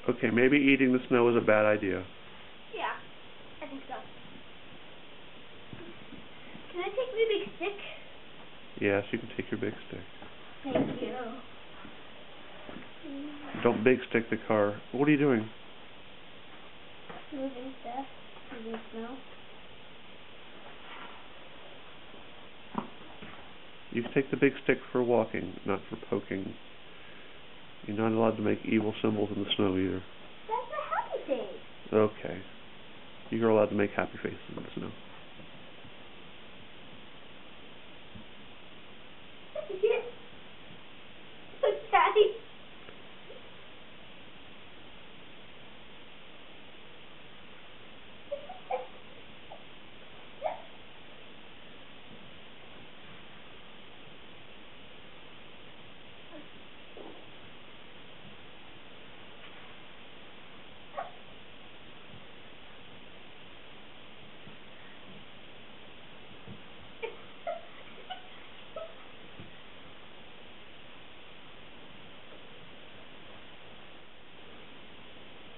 Okay, maybe eating the snow is a bad idea. Yeah, I think so. Can I take my big stick? Yes, you can take your big stick. Thank you. Don't big stick the car. What are you doing? Moving stuff. Moving snow. You can take the big stick for walking, not for poking. You're not allowed to make evil symbols in the snow either. That's a happy face. Okay. You're allowed to make happy faces in the snow. Daddy.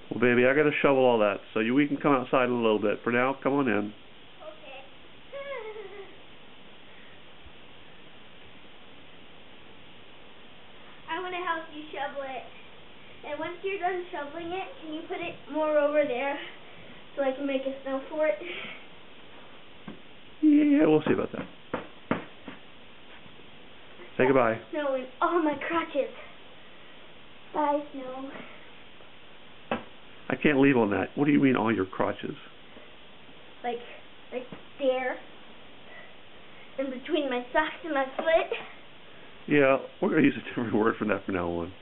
Well, baby, I got to shovel all that, so we can come outside a little bit. For now, come on in. Okay. I want to help you shovel it. And once you're done shoveling it, can you put it more over there so I can make a snow fort? Yeah, we'll see about that. Say goodbye. Snow in all my crotches. Bye, snow. I can't leave on that. What do you mean, all your crotches? Like there. In between my socks and my foot. Yeah, we're going to use a different word for that from now on.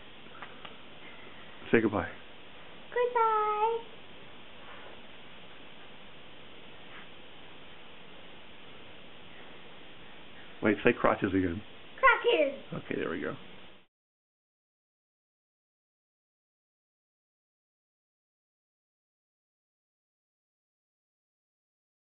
Say goodbye. Goodbye. Wait, say crotches again. Crotches. Okay, there we go.